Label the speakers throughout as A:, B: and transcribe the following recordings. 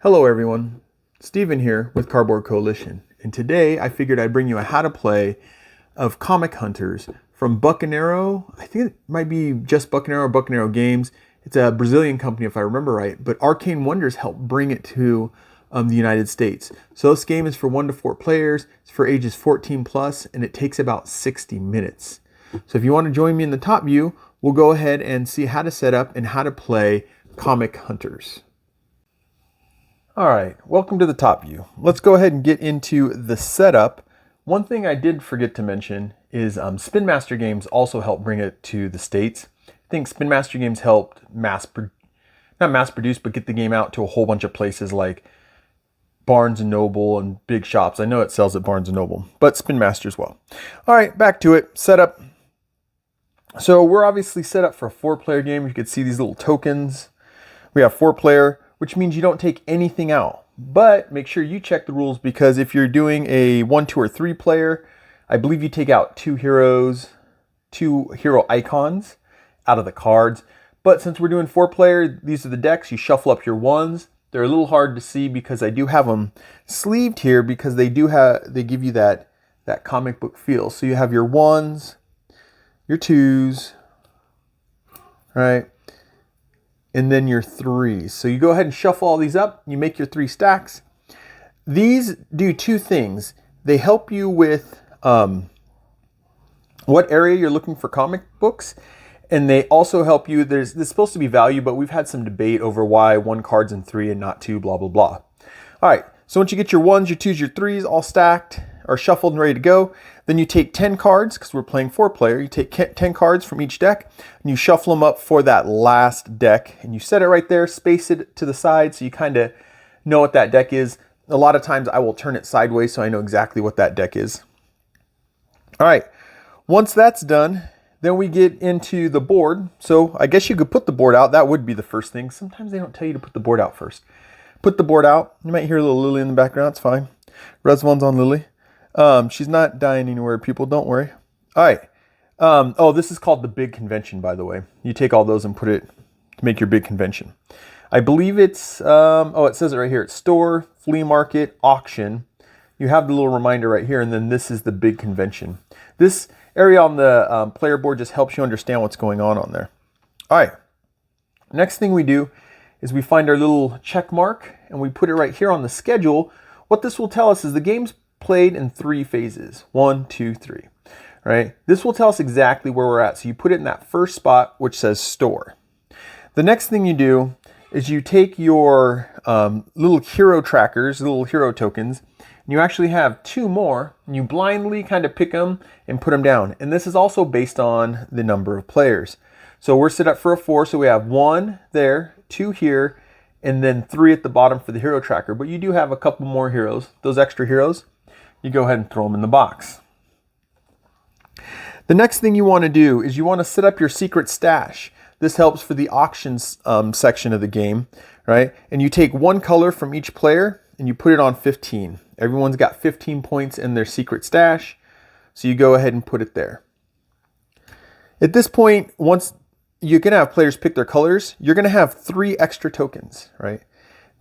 A: Hello everyone, Steven here with Cardboard Coalition, and today I figured I'd bring you a how to play of Comic Hunters from Bucaneiros. I think it might be just Bucaneiros or Bucaneiros Games. It's a Brazilian company if I remember right, but Arcane Wonders helped bring it to the United States. So this game is for 1 to 4 players, it's for ages 14 plus, and it takes about 60 minutes. So if you want to join me in the top view, we'll go ahead and see how to set up and how to play Comic Hunters. All right, welcome to the top view. Let's go ahead and get into the setup. One thing I did forget to mention is Spin Master Games also helped bring it to the States. I think Spin Master Games helped not mass produce, but get the game out to a whole bunch of places like Barnes & Noble and big shops. I know it sells at Barnes & Noble, but Spin Master as well. All right, back to it, setup. So we're obviously set up for a 4-player game. You can see these little tokens. We have 4-player, which means you don't take anything out. But make sure you check the rules, because if you're doing a 1, 2, or 3 player, I believe you take out 2 heroes, 2 hero icons out of the cards. But since we're doing 4-player, these are the decks. You shuffle up your 1s. They're a little hard to see because I do have them sleeved here, because they give you that comic book feel. So you have your 1s, your 2s, right? And then your 3s. So you go ahead and shuffle all these up. You make your 3 stacks. These do 2 things. They help you with what area you're looking for comic books. And they also help you, there's supposed to be value, but we've had some debate over why 1 card's in 3 and not 2, blah, blah, blah. All right, so once you get your 1s, your 2s, your 3s all stacked or shuffled and ready to go, then you take 10 cards, because we're playing 4-player. You take 10 cards from each deck, and you shuffle them up for that last deck, and you set it right there, space it to the side so you kind of know what that deck is. A lot of times I will turn it sideways so I know exactly what that deck is. All right, once that's done, then we get into the board. So I guess you could put the board out. That would be the first thing. Sometimes they don't tell you to put the board out first. Put the board out. You might hear a little Lily in the background. It's fine. Reswan's on Lily. She's not dying anywhere, people. Don't worry. All right. Oh, this is called the big convention, by the way. You take all those and put it to make your big convention. I believe it's, it says it right here. It's store, flea market, auction. You have the little reminder right here, and then this is the big convention. This area on the player board just helps you understand what's going on there. All right. Next thing we do is we find our little check mark, and we put it right here on the schedule. What this will tell us is the game's played in 3 phases. 1, 2, 3. Right? This will tell us exactly where we're at. So you put it in that first spot, which says store. The next thing you do is you take your little hero trackers, little hero tokens, and you actually have 2 more, and you blindly kind of pick them and put them down. And this is also based on the number of players. So we're set up for a 4, so we have 1 there, 2 here, and then 3 at the bottom for the hero tracker. But you do have a couple more heroes. Those extra heroes, you go ahead and throw them in the box. The next thing you want to do is you want to set up your secret stash. This helps for the auctions section of the game, right? And you take 1 color from each player and you put it on 15. Everyone's got 15 points in their secret stash, so you go ahead and put it there. At this point, once you're going to have players pick their colors, you're going to have 3 extra tokens, right?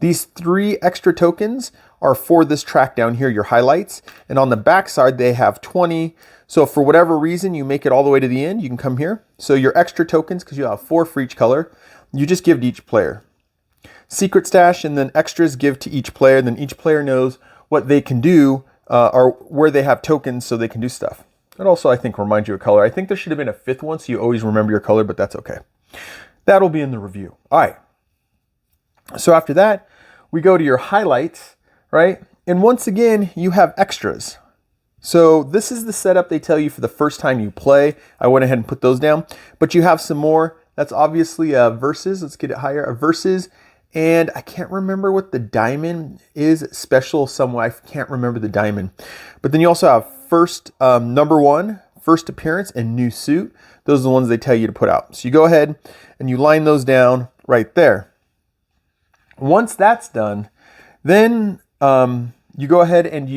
A: These 3 extra tokens are for this track down here, your highlights. And on the back side, they have 20. So for whatever reason, you make it all the way to the end, you can come here. So your extra tokens, because you have 4 for each color, you just give to each player. Secret stash and then extras give to each player. Then each player knows what they can do or where they have tokens so they can do stuff. It also, I think, reminds you of color. I think there should have been a 5th one so you always remember your color, but that's okay. That'll be in the review. All right. So after that, we go to your highlights, right? And once again, you have extras. So this is the setup they tell you for the first time you play. I went ahead and put those down, but you have some more. That's obviously a versus. Let's get it higher. A versus. And I can't remember what the diamond is. Special somewhere. I can't remember the diamond. But then you also have first, number 1, first appearance, and new suit. Those are the ones they tell you to put out. So you go ahead and you line those down right there. Once that's done, then you go ahead and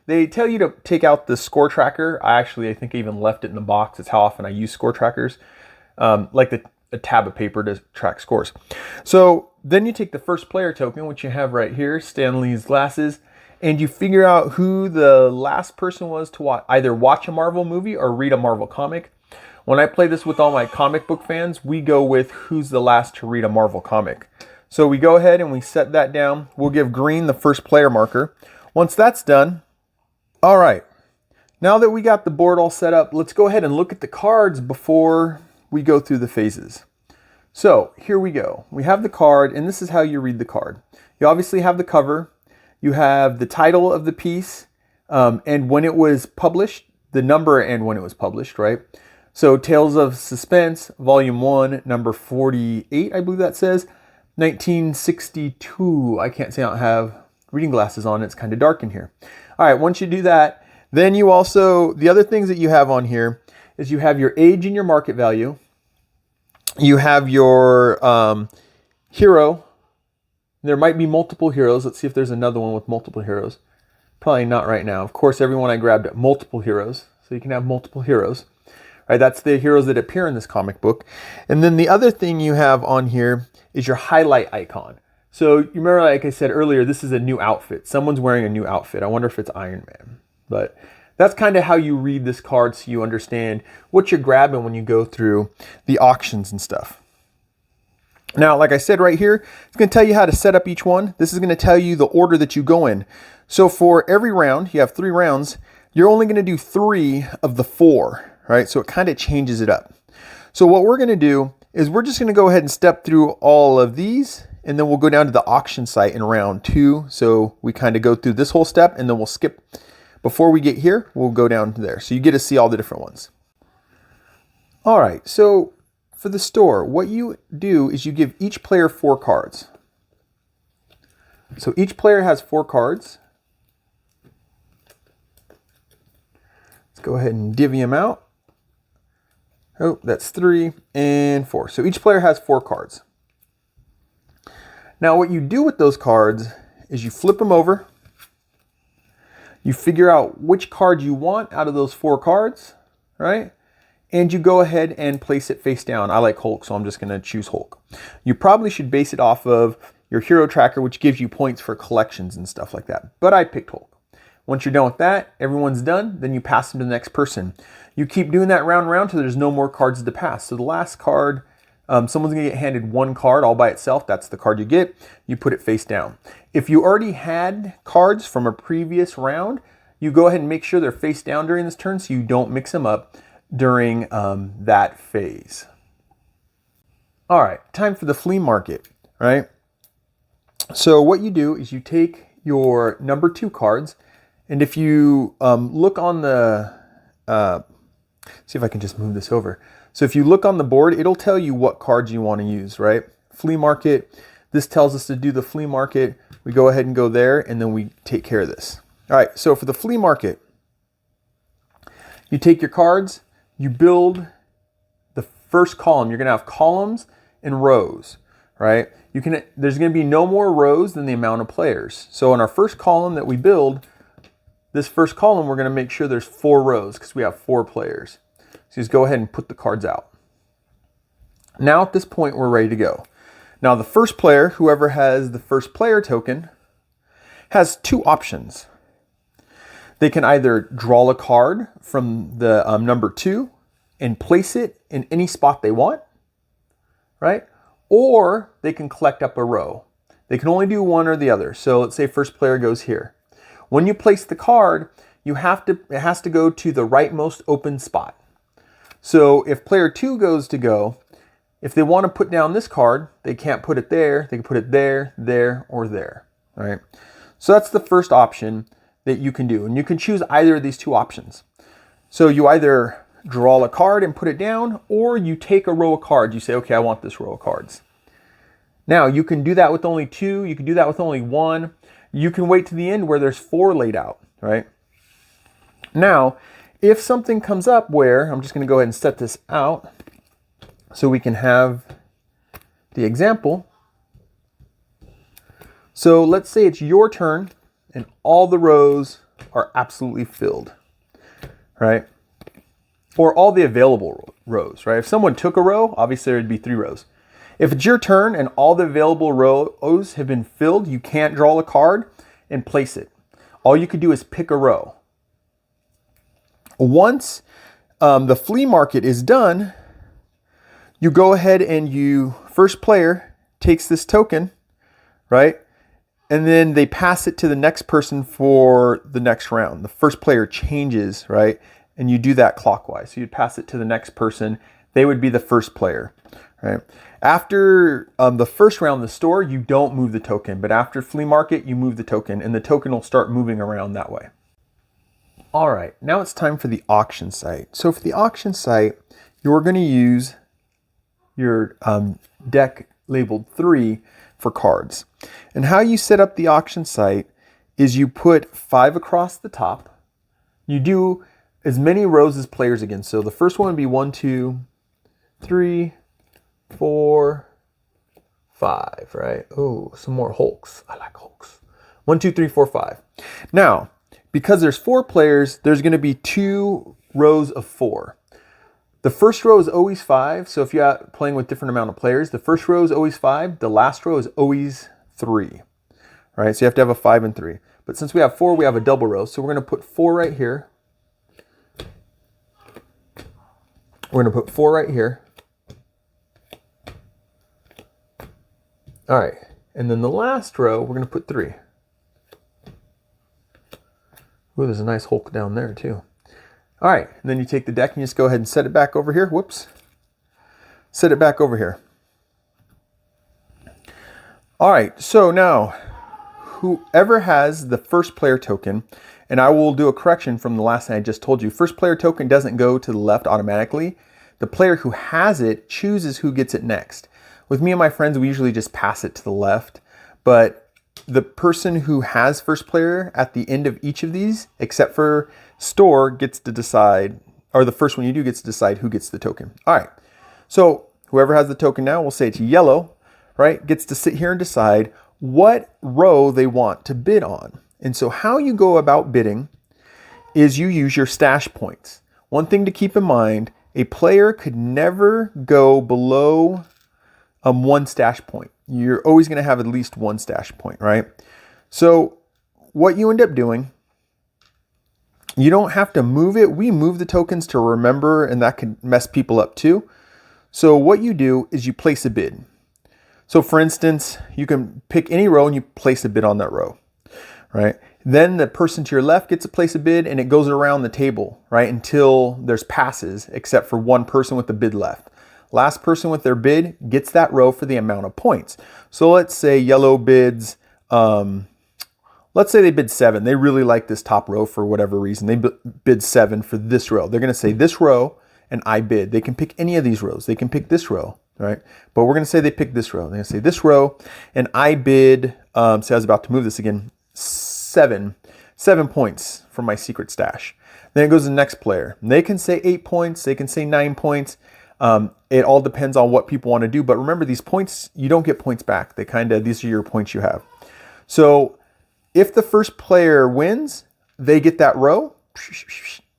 A: they tell you to take out the score tracker. I think I even left it in the box. It's how often I use score trackers, like a tab of paper to track scores. So then you take the first player token, which you have right here, Stanley's glasses, and you figure out who the last person was to either watch a Marvel movie or read a Marvel comic. When I play this with all my comic book fans, we go with who's the last to read a Marvel comic. So we go ahead and we set that down. We'll give green the first player marker. Once that's done, all right, now that we got the board all set up, let's go ahead and look at the cards before we go through the phases. So here we go. We have the card, and this is how you read the card. You obviously have the cover. You have the title of the piece, and when it was published, the number and when it was published, right? So Tales of Suspense, Volume 1, number 48, I believe that says. 1962. I can't say I don't have reading glasses on. It's kind of dark in here. All right, once you do that, then you also, the other things that you have on here is you have your age and your market value. You have your hero. There might be multiple heroes. Let's see if there's another one with multiple heroes. Probably not right now. Of course, everyone I grabbed multiple heroes. So you can have multiple heroes. Right, that's the heroes that appear in this comic book. And then the other thing you have on here is your highlight icon. So you remember, like I said earlier, this is a new outfit. Someone's wearing a new outfit. I wonder if it's Iron Man. But that's kind of how you read this card so you understand what you're grabbing when you go through the auctions and stuff. Now, like I said right here, it's going to tell you how to set up each one. This is going to tell you the order that you go in. So for every round, you have 3 rounds. You're only going to do 3 of the 4. Right, so it kind of changes it up. So what we're going to do is we're just going to go ahead and step through all of these, and then we'll go down to the auction site in round 2. So we kind of go through this whole step, and then we'll skip. Before we get here, we'll go down to there. So you get to see all the different ones. All right, so for the store, what you do is you give each player 4 cards. So each player has 4 cards. Let's go ahead and divvy them out. Oh, that's 3 and 4. So each player has 4 cards. Now what you do with those cards is you flip them over. You figure out which card you want out of those 4 cards, right? And you go ahead and place it face down. I like Hulk, so I'm just going to choose Hulk. You probably should base it off of your hero tracker, which gives you points for collections and stuff like that. But I picked Hulk. Once you're done with that, everyone's done, then you pass them to the next person. You keep doing that round and round until there's no more cards to pass. So the last card, someone's going to get handed 1 card all by itself. That's the card you get. You put it face down. If you already had cards from a previous round, you go ahead and make sure they're face down during this turn so you don't mix them up during that phase. All right, time for the flea market, right? So what you do is you take your number 2 cards, and if you look on the, see if I can just move this over. So if you look on the board, it'll tell you what cards you want to use, right? Flea market, this tells us to do the flea market. We go ahead and go there, and then we take care of this. All right, so for the flea market, you take your cards, you build the first column. You're going to have columns and rows, right? There's going to be no more rows than the amount of players. So in our first column that we build, this first column, we're going to make sure there's 4 rows because we have 4 players. So just go ahead and put the cards out. Now at this point, we're ready to go. Now the first player, whoever has the first player token, has 2 options. They can either draw a card from the number 2 and place it in any spot they want, right? Or they can collect up a row. They can only do one or the other. So let's say first player goes here. When you place the card, it has to go to the rightmost open spot. So if player 2 goes to go, if they want to put down this card, they can't put it there. They can put it there, there, or there, right? So that's the first option that you can do. And you can choose either of these 2 options. So you either draw a card and put it down, or you take a row of cards. You say, okay, I want this row of cards. Now you can do that with only 2. You can do that with only 1. You can wait to the end where there's 4 laid out, right? Now, if something comes up where, I'm just going to go ahead and set this out so we can have the example. So let's say it's your turn and all the rows are absolutely filled, right? Or all the available rows, right? If someone took a row, obviously there'd be 3 rows. If it's your turn and all the available rows have been filled, you can't draw a card and place it. All you could do is pick a row. Once the flea market is done, you go ahead and first player takes this token, right? And then they pass it to the next person for the next round. The first player changes, right? And you do that clockwise. So you'd pass it to the next person. They would be the first player, right? After the first round in the store, you don't move the token. But after flea market, you move the token. And the token will start moving around that way. All right, now it's time for the auction site. So for the auction site, you're going to use your deck labeled 3 for cards. And how you set up the auction site is you put 5 across the top. You do as many rows as players again. So the first one would be 1, 2, 3, 4, 5, right? Oh, some more Hulks. I like Hulks. 1, 2, 3, 4, 5. Now, because there's 4 players, there's going to be 2 rows of 4. The first row is always 5. So if you're playing with different amount of players, the first row is always 5. The last row is always 3. Right? So you have to have a 5 and 3. But since we have 4, we have a double row. So we're going to put 4 right here. We're going to put 4 right here. All right. And then the last row, we're going to put 3. Ooh, there's a nice Hulk down there too. All right, and then you take the deck and you just go ahead and set it back over here. Whoops. Set it back over here. All right, so now, whoever has the first player token, and I will do a correction from the last thing I just told you. First player token doesn't go to the left automatically. The player who has it chooses who gets it next. With me and my friends, we usually just pass it to the left, but the person who has first player at the end of each of these, except for store, gets to decide, or the first one you do gets to decide who gets the token. All right, so whoever has the token now, we'll say it's yellow, right, gets to sit here and decide what row they want to bid on. And so how you go about bidding is you use your stash points. One thing to keep in mind, a player could never go below 1 stash point. You're always going to have at least 1 stash point, right? So what you end up doing, you don't have to move it. We move the tokens to remember, and that can mess people up too. So what you do is you place a bid. So for instance, you can pick any row and you place a bid on that row, right? Then the person to your left gets to place a bid and it goes around the table, right? Until there's passes, except for one person with the bid left. Last person with their bid gets that row for the amount of points. So let's say yellow bids, let's say they bid 7. They really like this top row for whatever reason. They bid 7 for this row. They're going to say this row and I bid. They can pick any of these rows. They can pick this row, right? But we're going to say they pick this row. They're going to say this row and I bid, so I was about to move this again, 7 points for my secret stash. Then it goes to the next player. They can say 8 points. They can say 9 points. It all depends on what people want to do. But remember, these points, you don't get points back. These are your points you have. So if the first player wins, they get that row,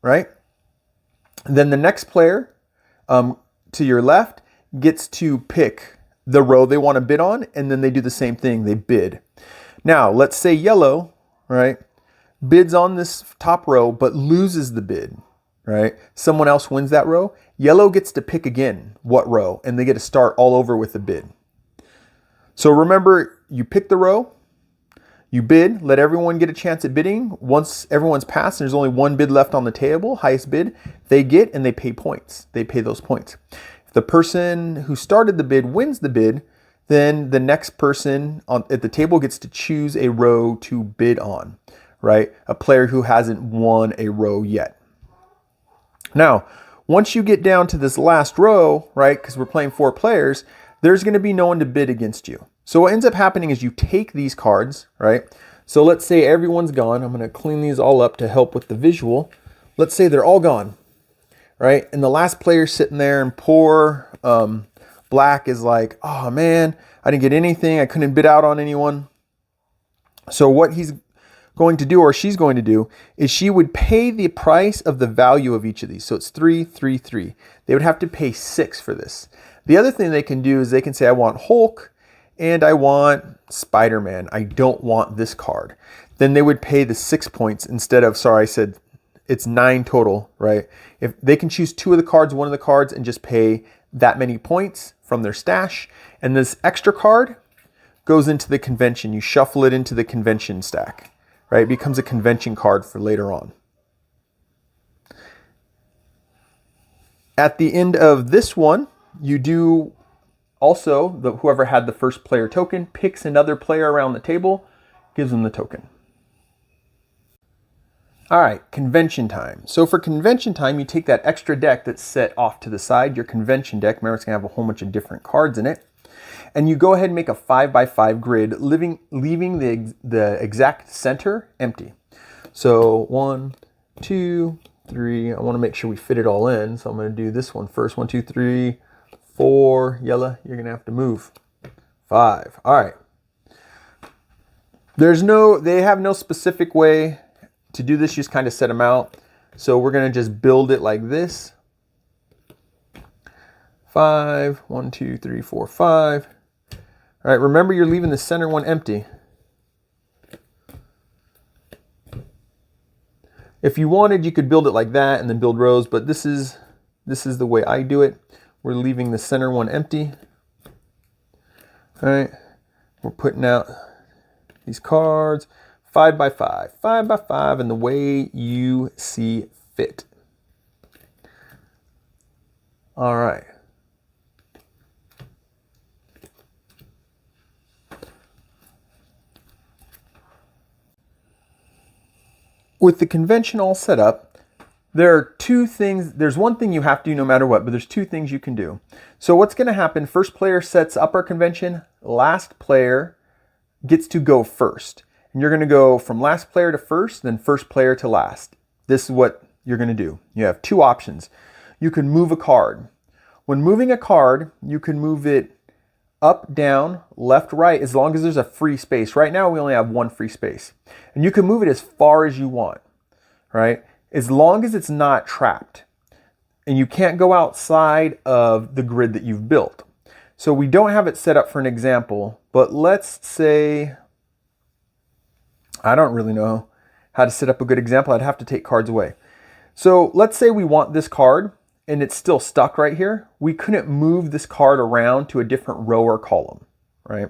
A: right? Then the next player to your left gets to pick the row they want to bid on, and then they do the same thing. They bid. Now, let's say yellow, right, bids on this top row, but loses the bid, right? Someone else wins that row. Yellow gets to pick again what row, and they get to start all over with the bid. So remember, you pick the row, you bid, let everyone get a chance at bidding. Once everyone's passed and there's only one bid left on the table, highest bid, they get and they pay points. They pay those points. If the person who started the bid wins the bid, then the next person at the table gets to choose a row to bid on, right? A player who hasn't won a row yet. Now, once you get down to this last row, right, because we're playing 4 players, there's going to be no one to bid against you. So what ends up happening is you take these cards, right? So let's say everyone's gone. I'm going to clean these all up to help with the visual. Let's say they're all gone, right? And the last player's sitting there, and poor Black is like, oh man, I didn't get anything. I couldn't bid out on anyone. So what he's going to do, or she's going to do, is she would pay the price of the value of each of these. So it's 3, 3, 3. They would have to pay 6 for this. The other thing they can do is they can say, I want Hulk and I want Spider-Man. I don't want this card. Then they would pay the 6 points instead of, sorry, I said it's 9 total, right? If they can choose 2 of the cards, 1 of the cards, and just pay that many points from their stash. And this extra card goes into the convention. You shuffle it into the convention stack, right? It becomes a convention card for later on. At the end of this one, you do also, whoever had the first player token picks another player around the table, gives them the token. All right, convention time. So for convention time, you take that extra deck that's set off to the side, your convention deck. Remember, it's gonna have a whole bunch of different cards in it. And you go ahead and make a 5x5 grid, leaving the exact center empty. So 1, 2, 3. I wanna make sure we fit it all in. So I'm gonna do this one first. 1, 2, 3, 4. Yellow, you're gonna have to move. 5. All right. They have no specific way to do this. You just kind of set them out. So we're gonna just build it like this. 5, 1, 2, 3, 4, 5. All right, remember you're leaving the center one empty. If you wanted, you could build it like that and then build rows, but this is the way I do it. We're leaving the center one empty. All right, we're putting out these cards, 5x5, 5x5, and the way you see fit. All right. With the convention all set up, there are 2 things. There's one thing you have to do no matter what, but there's 2 things you can do. So what's going to happen, first player sets up our convention, last player gets to go first. And you're going to go from last player to first, then first player to last. This is what you're going to do. You have 2 options. You can move a card. When moving a card, you can move it up, down, left, right, as long as there's a free space. Right now, we only have 1 free space. And you can move it as far as you want, right? As long as it's not trapped. And you can't go outside of the grid that you've built. So we don't have it set up for an example, but let's say, I don't really know how to set up a good example. I'd have to take cards away. So let's say we want this card and it's still stuck right here. We couldn't move this card around to a different row or column, right?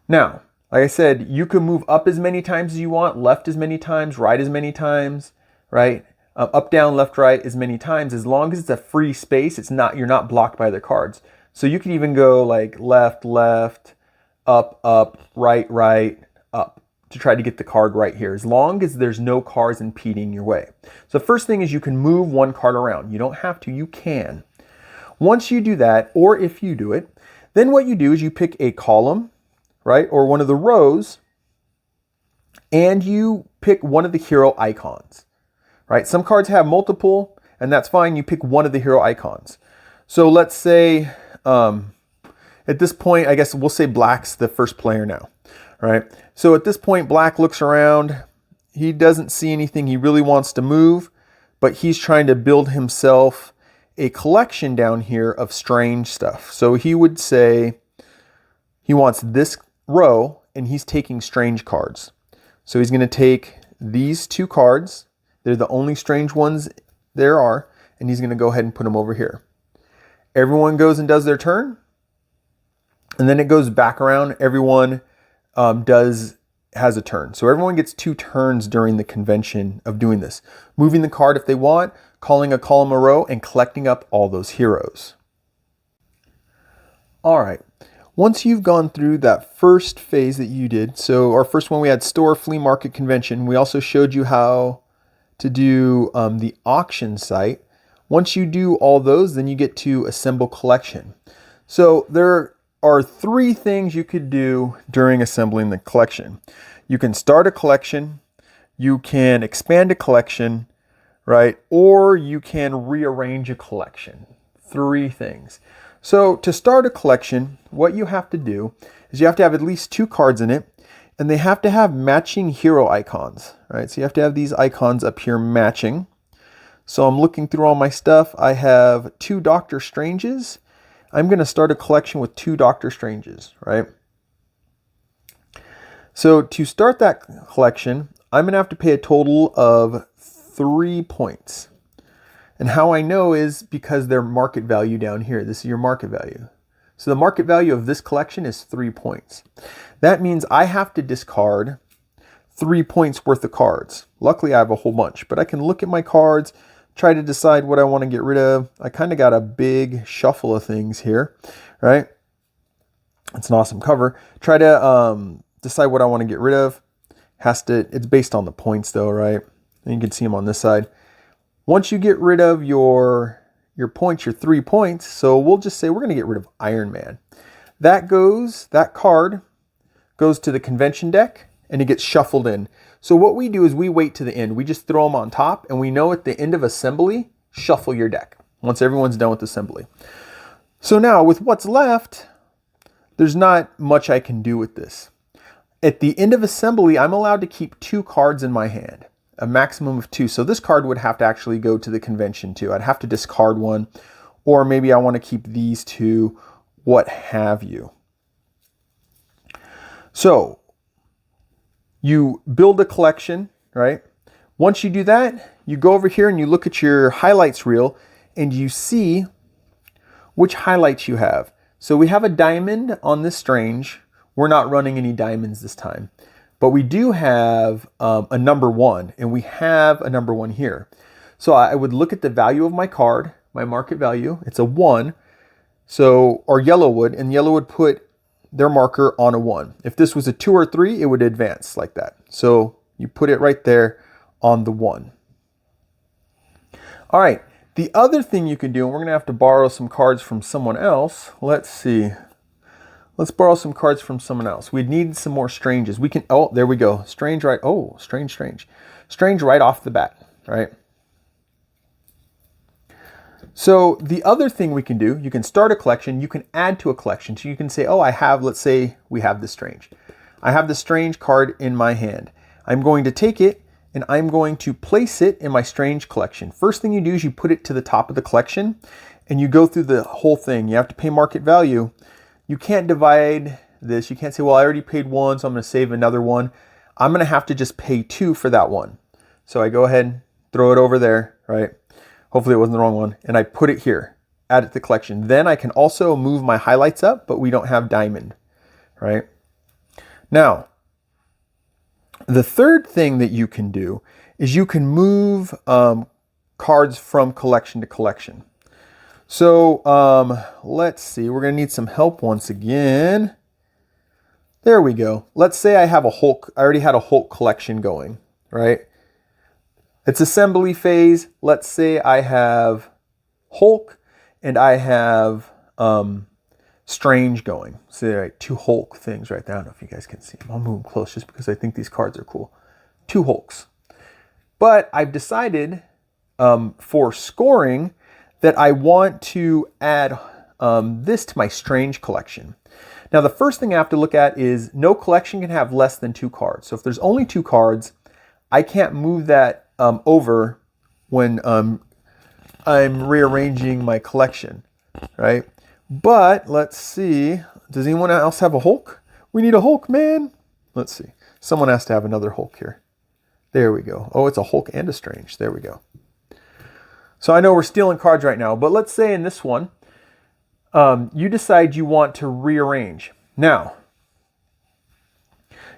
A: Now, like I said, you can move up as many times as you want, left as many times, right as many times, right? Up, down, left, right as many times, as long as it's a free space. You're not blocked by the cards. So you can even go like left, left, up, right, right, up to try to get the card right here, as long as there's no cards impeding your way. So the first thing is you can move 1 card around. You don't have to, you can. Once you do that, or if you do it, then what you do is you pick a column, right, or one of the rows, and you pick one of the hero icons, right? Some cards have multiple, and that's fine. You pick one of the hero icons. So let's say, at this point, I guess we'll say black's the first player now, right? So at this point, black looks around. He doesn't see anything he really wants to move, but he's trying to build himself a collection down here of strange stuff. So he would say he wants this row and he's taking strange cards. So he's going to take these 2 cards. They're the only strange ones there are. And he's going to go ahead and put them over here. Everyone goes and does their turn. And then it goes back around. Everyone has a turn. So everyone gets 2 turns during the convention of doing this. Moving the card if they want, calling a column a row, and collecting up all those heroes. All right. Once you've gone through that first phase that you did, so our first one we had store, flea market, convention. We also showed you how to do the auction site. Once you do all those, then you get to assemble collection. So there are 3 things you could do during assembling the collection. You can start a collection, you can expand a collection, right? Or you can rearrange a collection. 3 things. So to start a collection, what you have to do is you have to have at least 2 cards in it, and they have to have matching hero icons, right? So you have to have these icons up here matching. So I'm looking through all my stuff. I have 2 Doctor Stranges. I'm going to start a collection with 2 Doctor Stranges, right? So to start that collection, I'm going to have to pay a total of 3 points. And how I know is because their market value down here. This is your market value. So the market value of this collection is 3 points. That means I have to discard 3 points worth of cards. Luckily, I have a whole bunch, but I can look at my cards, try to decide what I want to get rid of. I kind of got a big shuffle of things here, right? It's an awesome cover. Try to decide what I want to get rid of. It's based on the points though, right? And you can see them on this side. Once you get rid of your points, your 3 points, so we'll just say we're going to get rid of Iron Man. That card goes to the convention deck and it gets shuffled in. So what we do is we wait to the end. We just throw them on top, and we know at the end of assembly, shuffle your deck once everyone's done with assembly. So now with what's left, there's not much I can do with this. At the end of assembly, I'm allowed to keep 2 cards in my hand, a maximum of 2. So this card would have to actually go to the convention too. I'd have to discard one, or maybe I want to keep these 2, what have you. So you build a collection, right? Once you do that, you go over here and you look at your highlights reel and you see which highlights you have. So we have a diamond on this Strange. We're not running any diamonds this time, but we do have a number 1, and we have a number 1 here. So I would look at the value of my card, my market value. It's a 1. So, or yellow would, and yellow would put their marker on a 1. If this was a 2 or 3, it would advance like that. So you put it right there on the 1. All right, the other thing you can do, and we're gonna have to borrow some cards from someone else. Let's see. Let's borrow some cards from someone else. We'd need some more Stranges. We can, oh, there we go. Strange right, oh, Strange. Strange right off the bat, right? So the other thing we can do, you can start a collection, you can add to a collection. So you can say, oh, let's say we have this Strange. I have the Strange card in my hand. I'm going to take it and I'm going to place it in my Strange collection. First thing you do is you put it to the top of the collection and you go through the whole thing. You have to pay market value. You can't divide this. You can't say, well, I already paid 1, so I'm going to save another 1. I'm going to have to just pay 2 for that 1. So I go ahead and throw it over there, right? Hopefully it wasn't the wrong one. And I put it here, add it to the collection. Then I can also move my highlights up, but we don't have diamond, right? Now, the third thing that you can do is you can move cards from collection to collection. So let's see, we're gonna need some help once again. There we go. Let's say I have a Hulk, I already had a Hulk collection going, right? It's assembly phase. Let's say I have Hulk and I have Strange going. So there are 2 Hulk things right there. I don't know if you guys can see them. I'll move them close just because I think these cards are cool. 2 Hulks. But I've decided for scoring that I want to add this to my Strange collection. Now the first thing I have to look at is no collection can have less than 2 cards. So if there's only 2 cards, I can't move that over when I'm rearranging my collection, right? But let's see, does anyone else have a Hulk? We need a Hulk, man. Let's see, someone has to have another Hulk here. There we go. Oh, it's a Hulk and a Strange. There we go. So I know we're stealing cards right now, but let's say in this one, you decide you want to rearrange. Now,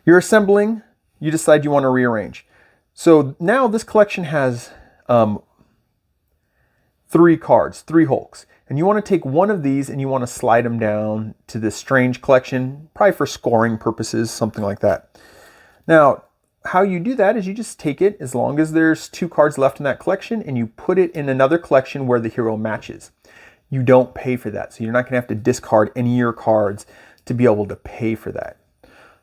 A: you're assembling, you decide you want to rearrange. So now this collection has 3 cards, 3 Hulks. And you want to take one of these and you want to slide them down to this Strange collection, probably for scoring purposes, something like that. Now, how you do that is you just take it as long as there's 2 cards left in that collection and you put it in another collection where the hero matches. You don't pay for that. So you're not going to have to discard any of your cards to be able to pay for that.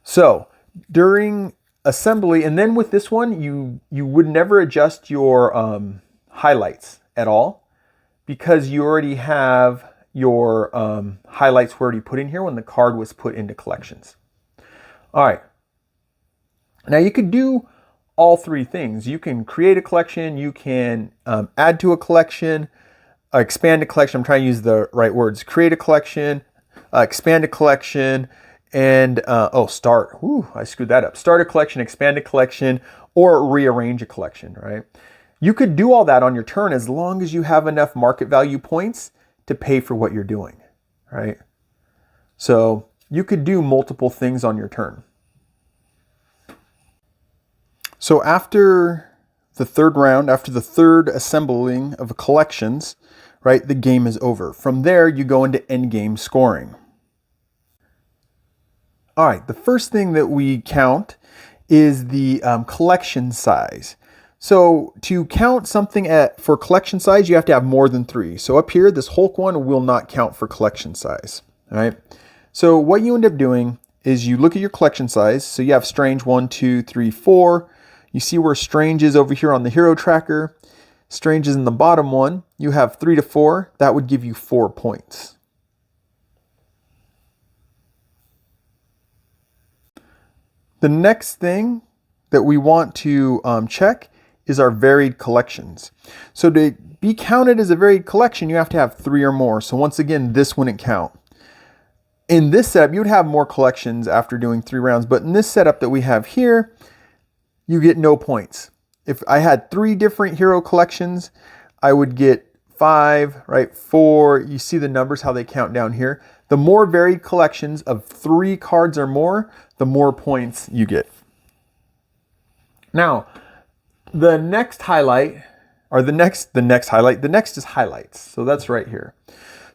A: So during assembly, and then with this one, you would never adjust your highlights at all because you already have your highlights were already put in here when the card was put into collections. All right. Now you could do all three things. You can create a collection, you can add to a collection, expand a collection. I'm trying to use the right words. Create a collection, expand a collection, and start. Ooh, I screwed that up. Start a collection, expand a collection, or rearrange a collection, right? You could do all that on your turn as long as you have enough market value points to pay for what you're doing, right? So you could do multiple things on your turn. So after the third round, after the third assembling of collections, right, the game is over. From there, you go into end game scoring. All right, the first thing that we count is the collection size. So to count something for collection size, you have to have more than 3. So up here, this Hulk one will not count for collection size, all right? So what you end up doing is you look at your collection size. So you have Strange 1, 2, 3, 4. You see where Strange is over here on the hero tracker. Strange is in the bottom one. You have 3 to 4. That would give you 4 points. The next thing that we want to check is our varied collections. So to be counted as a varied collection, you have to have 3 or more. So once again, this wouldn't count. In this setup, you would have more collections after doing 3 rounds, but in this setup that we have here, you get no points. If I had 3 different hero collections, I would get 5, right? 4. You see the numbers, how they count down here. The more varied collections of 3 cards or more, the more points you get. Now, the next highlight, or the next is highlights. So that's right here.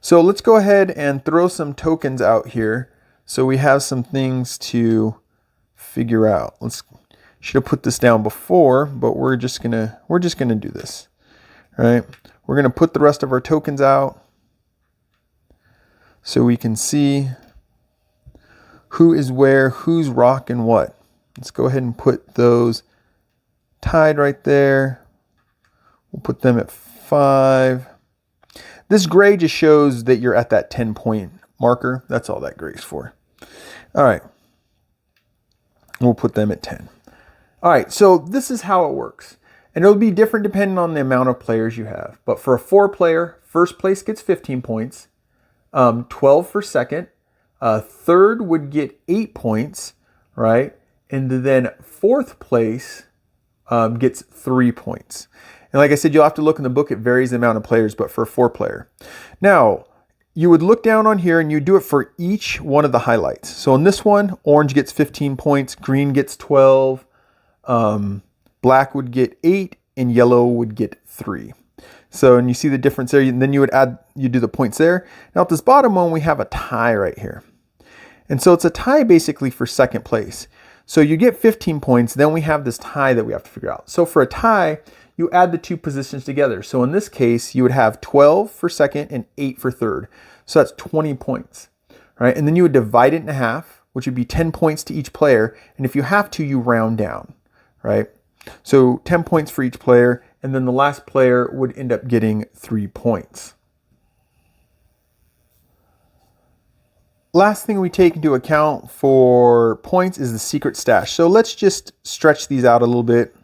A: So let's go ahead and throw some tokens out here. So we have some things to figure out. Should have put this down before, but we're just gonna do this. All right. We're gonna put the rest of our tokens out so we can see who is where, who's rocking what. Let's go ahead and put those tied right there. We'll put them at 5. This gray just shows that you're at that 10-point marker. That's all that gray's for. All right. We'll put them at 10. All right, so this is how it works. And it'll be different depending on the amount of players you have. But for a 4-player, first place gets 15 points, 12 for second, third would get 8 points, right? And then fourth place gets 3 points. And like I said, you'll have to look in the book. It varies the amount of players, but for a 4-player. Now, you would look down on here and you do it for each one of the highlights. So in this one, orange gets 15 points, green gets 12, black would get 8, and yellow would get 3. So, and you see the difference there, and then you do the points there. Now at this bottom one, we have a tie right here. And so it's a tie basically for second place. So you get 15 points, then we have this tie that we have to figure out. So for a tie, you add the 2 positions together. So in this case, you would have 12 for second and 8 for third. So that's 20 points, right? And then you would divide it in half, which would be 10 points to each player. And if you have to, you round down, right? So 10 points for each player, and then the last player would end up getting 3 points. Last thing we take into account for points is the secret stash. So let's just stretch these out a little bit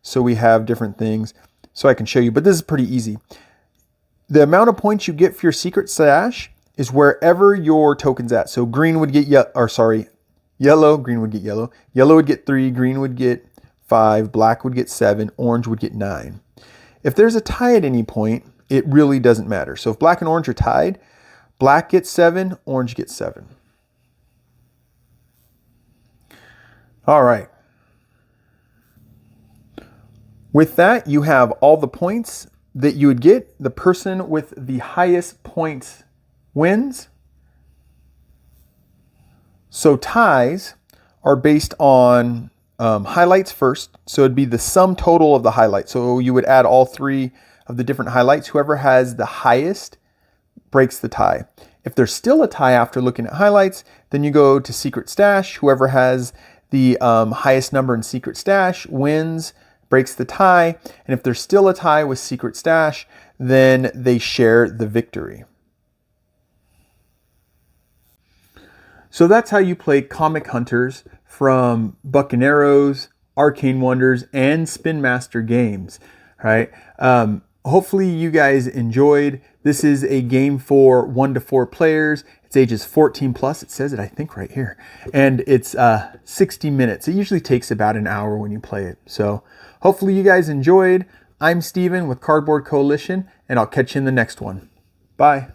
A: so we have different things so I can show you, but this is pretty easy. The amount of points you get for your secret stash is wherever your token's at. So green would get yellow, green would get yellow. Yellow would get 3, green would get 5, black would get 7, orange would get 9. If there's a tie at any point, it really doesn't matter. So if black and orange are tied, black gets 7, orange gets 7. All right. With that, you have all the points that you would get. The person with the highest points wins. So ties are based on highlights first. So it'd be the sum total of the highlights. So you would add all 3 of the different highlights. Whoever has the highest breaks the tie. If there's still a tie after looking at highlights, then you go to secret stash. Whoever has the highest number in secret stash wins, breaks the tie. And if there's still a tie with secret stash, then they share the victory. So that's how you play Comic Hunters from Bucaneiros, Arcane Wonders, and Spin Master Games. Right? Hopefully you guys enjoyed. This is a game for 1 to 4 players. It's ages 14 plus. It says it, I think, right here. And it's 60 minutes. It usually takes about an hour when you play it. So hopefully you guys enjoyed. I'm Steven with Cardboard Coalition, and I'll catch you in the next one. Bye.